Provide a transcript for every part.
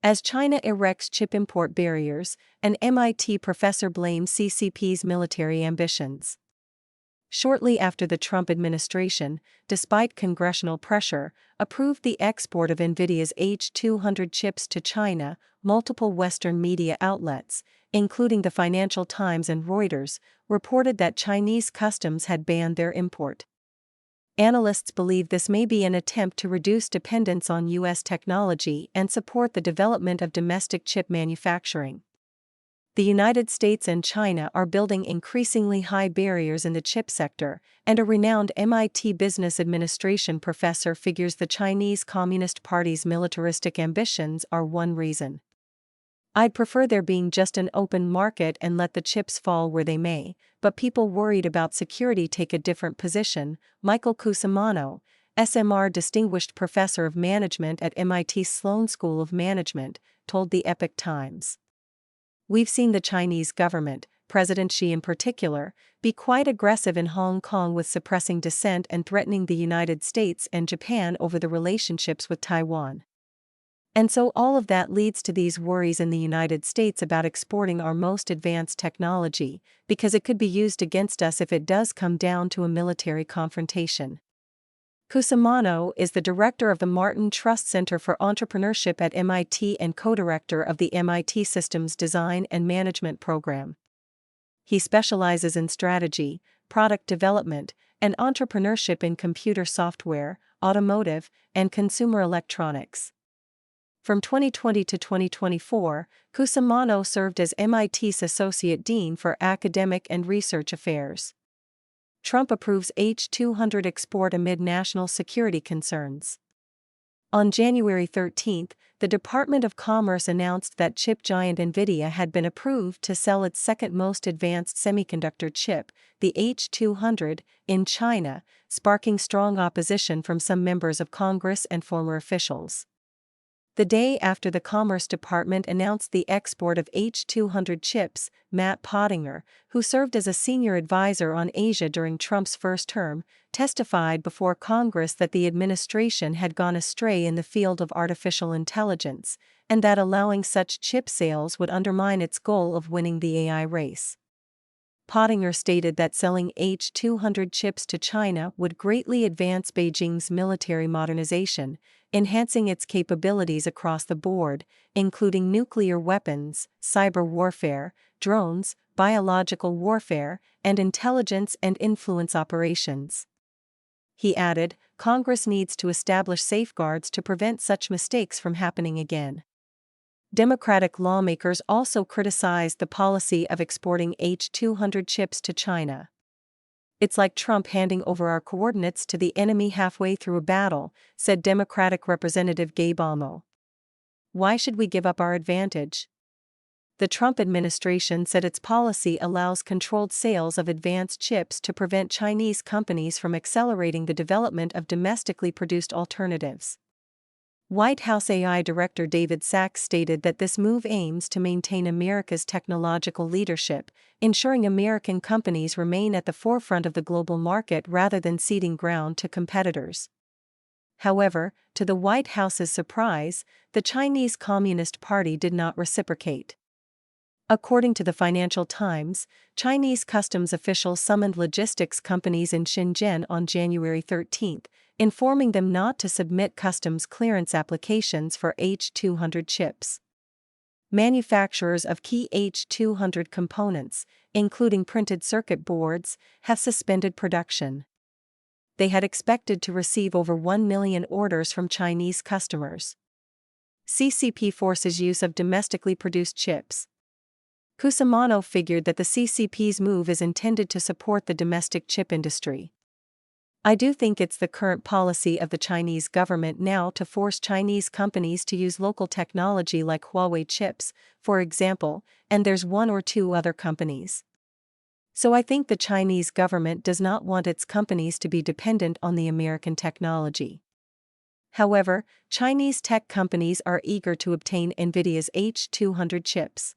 As China erects chip import barriers, an MIT professor blames CCP's military ambitions. Shortly after the Trump administration, despite congressional pressure, approved the export of NVIDIA's H200 chips to China, multiple Western media outlets, including the Financial Times and Reuters, reported that Chinese customs had banned their import. Analysts believe this may be an attempt to reduce dependence on U.S. technology and support the development of domestic chip manufacturing. The United States and China are building increasingly high barriers in the chip sector, and a renowned MIT Business Administration professor figures the Chinese Communist Party's militaristic ambitions are one reason. "I'd prefer there being just an open market and let the chips fall where they may, but people worried about security take a different position," Michael Cusimano, SMR Distinguished Professor of Management at MIT Sloan School of Management, told the Epoch Times. "We've seen the Chinese government, President Xi in particular, be quite aggressive in Hong Kong with suppressing dissent and threatening the United States and Japan over the relationships with Taiwan. And so all of that leads to these worries in the United States about exporting our most advanced technology, because it could be used against us if it does come down to a military confrontation." Cusimano is the director of the Martin Trust Center for Entrepreneurship at MIT and co-director of the MIT Systems Design and Management program. He specializes in strategy, product development, and entrepreneurship in computer software, automotive, and consumer electronics. From 2020 to 2024, Cusimano served as MIT's Associate Dean for Academic and Research Affairs. Trump approves H200 export amid national security concerns. On January 13, the Department of Commerce announced that chip giant NVIDIA had been approved to sell its second most advanced semiconductor chip, the H200, in China, sparking strong opposition from some members of Congress and former officials. The day after the Commerce Department announced the export of H200 chips, Matt Pottinger, who served as a senior advisor on Asia during Trump's first term, testified before Congress that the administration had gone astray in the field of artificial intelligence, and that allowing such chip sales would undermine its goal of winning the AI race. Pottinger stated that selling H200 chips to China would greatly advance Beijing's military modernization, enhancing its capabilities across the board, including nuclear weapons, cyber warfare, drones, biological warfare, and intelligence and influence operations. He added, "Congress needs to establish safeguards to prevent such mistakes from happening again." Democratic lawmakers also criticized the policy of exporting H200 chips to China. "It's like Trump handing over our coordinates to the enemy halfway through a battle," said Democratic Representative Gabe Almo. "Why should we give up our advantage?" The Trump administration said its policy allows controlled sales of advanced chips to prevent Chinese companies from accelerating the development of domestically produced alternatives. White House AI Director David Sachs stated that this move aims to maintain America's technological leadership, ensuring American companies remain at the forefront of the global market rather than ceding ground to competitors. However, to the White House's surprise, the Chinese Communist Party did not reciprocate. According to the Financial Times, Chinese customs officials summoned logistics companies in Shenzhen on January 13, informing them not to submit customs clearance applications for H200 chips. Manufacturers of key H200 components, including printed circuit boards, have suspended production. They had expected to receive over 1 million orders from Chinese customers. CCP forces use of domestically produced chips. Cusimano figured that the CCP's move is intended to support the domestic chip industry. "I do think it's the current policy of the Chinese government now to force Chinese companies to use local technology like Huawei chips, for example, and there's one or two other companies. So I think the Chinese government does not want its companies to be dependent on the American technology." However, Chinese tech companies are eager to obtain NVIDIA's H200 chips.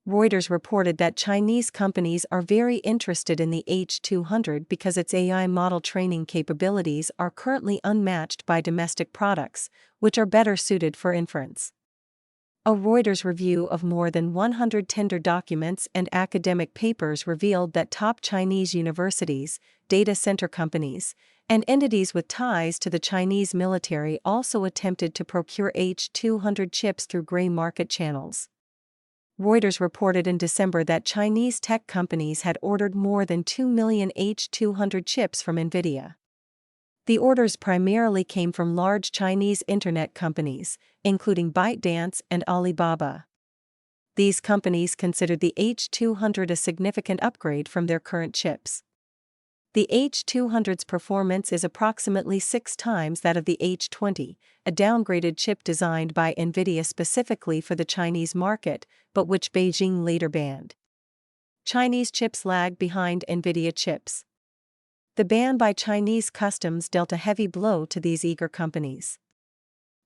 Reuters reported that Chinese companies are very interested in the H200 because its AI model training capabilities are currently unmatched by domestic products, which are better suited for inference. A Reuters review of more than 100 tender documents and academic papers revealed that top Chinese universities, data center companies, and entities with ties to the Chinese military also attempted to procure H200 chips through gray market channels. Reuters reported in December that Chinese tech companies had ordered more than 2 million H200 chips from NVIDIA. The orders primarily came from large Chinese internet companies, including ByteDance and Alibaba. These companies considered the H200 a significant upgrade from their current chips. The H200's performance is approximately 6 times that of the H20, a downgraded chip designed by NVIDIA specifically for the Chinese market, but which Beijing later banned. Chinese chips lag behind NVIDIA chips. The ban by Chinese customs dealt a heavy blow to these eager companies.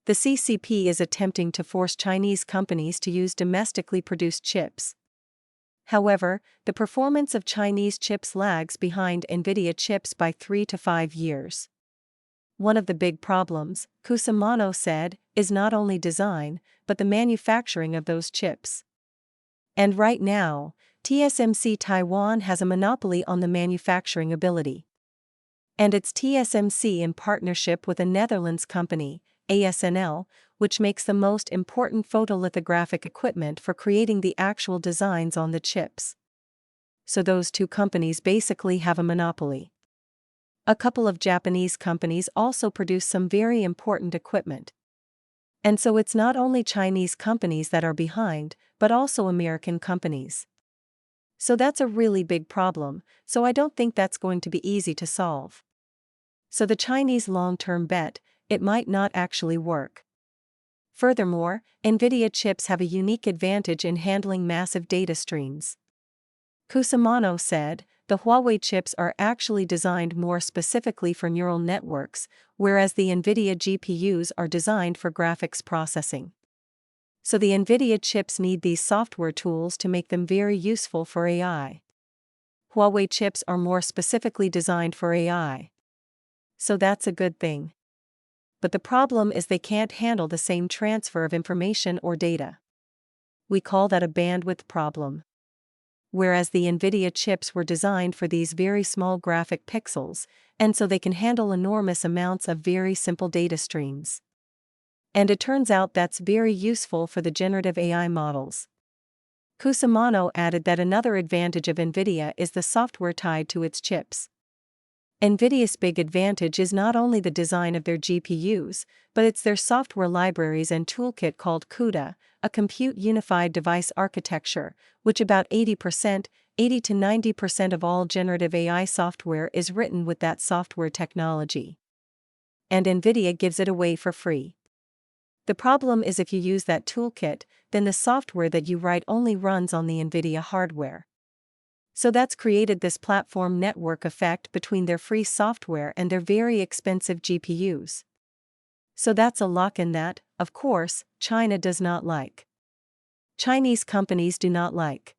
The CCP is attempting to force Chinese companies to use domestically produced chips. However, the performance of Chinese chips lags behind NVIDIA chips by 3 to 5 years. One of the big problems, Cusimano said, is not only design, but the manufacturing of those chips. And right now, TSMC Taiwan has a monopoly on the manufacturing ability. And it's TSMC in partnership with a Netherlands company, ASNL, which makes the most important photolithographic equipment for creating the actual designs on the chips. So those two companies basically have a monopoly. A couple of Japanese companies also produce some very important equipment. And so it's not only Chinese companies that are behind, but also American companies. So that's a really big problem, so I don't think that's going to be easy to solve. So the Chinese long-term bet, it might not actually work. Furthermore, NVIDIA chips have a unique advantage in handling massive data streams. Cusimano said, the Huawei chips are actually designed more specifically for neural networks, whereas the NVIDIA GPUs are designed for graphics processing. So the NVIDIA chips need these software tools to make them very useful for AI. Huawei chips are more specifically designed for AI. So that's a good thing. But the problem is they can't handle the same transfer of information or data. We call that a bandwidth problem. Whereas the NVIDIA chips were designed for these very small graphic pixels, and so they can handle enormous amounts of very simple data streams. And it turns out that's very useful for the generative AI models. Cusimano added that another advantage of NVIDIA is the software tied to its chips. NVIDIA's big advantage is not only the design of their GPUs, but it's their software libraries and toolkit called CUDA, a Compute Unified Device Architecture, which about 80 to 90% of all generative AI software is written with that software technology. And NVIDIA gives it away for free. The problem is if you use that toolkit, then the software that you write only runs on the NVIDIA hardware. So that's created this platform network effect between their free software and their very expensive GPUs. So that's a lock-in that, of course, China does not like. Chinese companies do not like.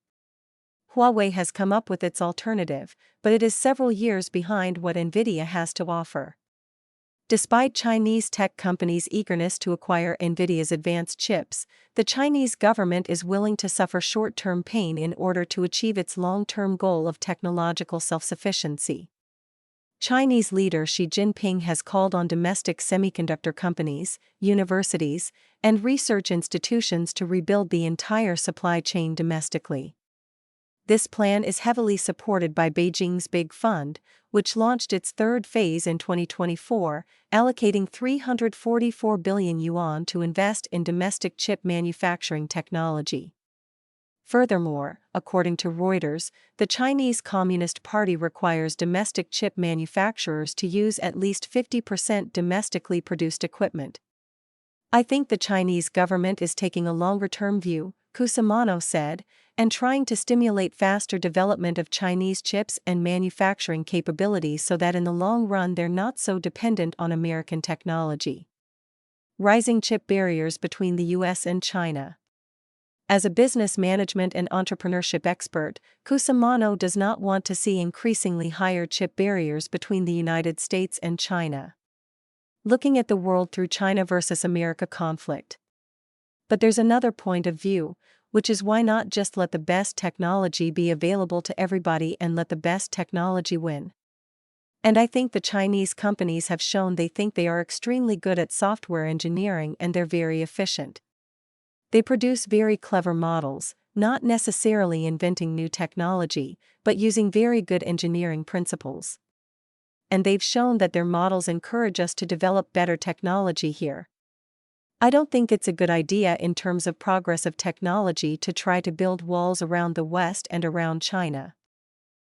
Huawei has come up with its alternative, but it is several years behind what NVIDIA has to offer. Despite Chinese tech companies' eagerness to acquire NVIDIA's advanced chips, the Chinese government is willing to suffer short-term pain in order to achieve its long-term goal of technological self-sufficiency. Chinese leader Xi Jinping has called on domestic semiconductor companies, universities, and research institutions to rebuild the entire supply chain domestically. This plan is heavily supported by Beijing's Big Fund, which launched its third phase in 2024, allocating 344 billion yuan to invest in domestic chip manufacturing technology. Furthermore, according to Reuters, the Chinese Communist Party requires domestic chip manufacturers to use at least 50% domestically produced equipment. I think the Chinese government is taking a longer-term view, Cusimano said, and trying to stimulate faster development of Chinese chips and manufacturing capabilities so that in the long run they're not so dependent on American technology. Rising chip barriers between the US and China. As a business management and entrepreneurship expert, Cusimano does not want to see increasingly higher chip barriers between the United States and China. Looking at the world through China versus America conflict. But there's another point of view, which is why not just let the best technology be available to everybody and let the best technology win? And I think the Chinese companies have shown they think they are extremely good at software engineering and they're very efficient. They produce very clever models, not necessarily inventing new technology, but using very good engineering principles. And they've shown that their models encourage us to develop better technology here. I don't think it's a good idea in terms of progress of technology to try to build walls around the West and around China.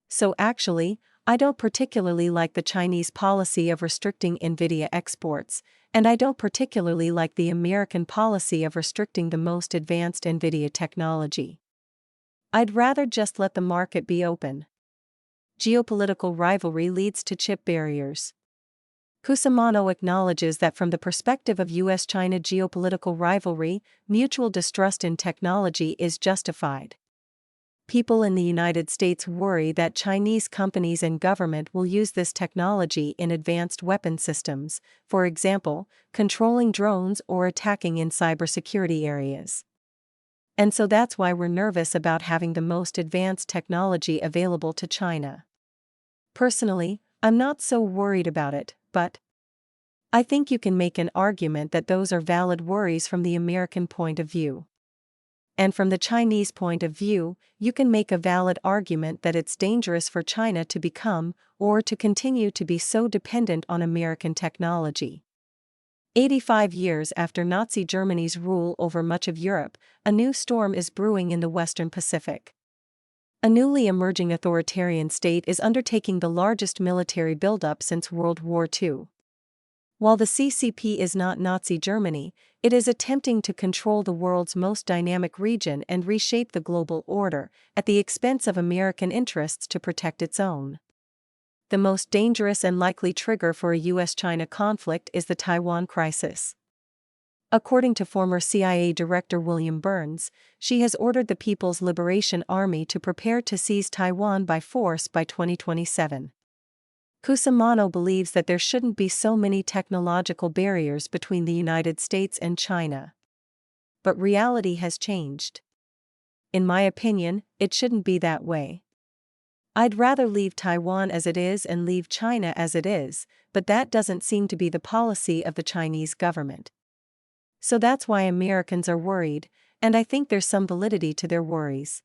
So actually, I don't particularly like the Chinese policy of restricting NVIDIA exports, and I don't particularly like the American policy of restricting the most advanced NVIDIA technology. I'd rather just let the market be open. Geopolitical rivalry leads to chip barriers. Cusimano acknowledges that from the perspective of US-China geopolitical rivalry, mutual distrust in technology is justified. People in the United States worry that Chinese companies and government will use this technology in advanced weapon systems, for example, controlling drones or attacking in cybersecurity areas. And so that's why we're nervous about having the most advanced technology available to China. Personally, I'm not so worried about it, but I think you can make an argument that those are valid worries from the American point of view. And from the Chinese point of view, you can make a valid argument that it's dangerous for China to become, or to continue to be so dependent on American technology. 85 years after Nazi Germany's rule over much of Europe, a new storm is brewing in the Western Pacific. A newly emerging authoritarian state is undertaking the largest military buildup since World War II. While the CCP is not Nazi Germany, it is attempting to control the world's most dynamic region and reshape the global order, at the expense of American interests to protect its own. The most dangerous and likely trigger for a US-China conflict is the Taiwan crisis. According to former CIA Director William Burns, she has ordered the People's Liberation Army to prepare to seize Taiwan by force by 2027. Cusimano believes that there shouldn't be so many technological barriers between the United States and China. But reality has changed. In my opinion, it shouldn't be that way. I'd rather leave Taiwan as it is and leave China as it is, but that doesn't seem to be the policy of the Chinese government. So that's why Americans are worried, and I think there's some validity to their worries.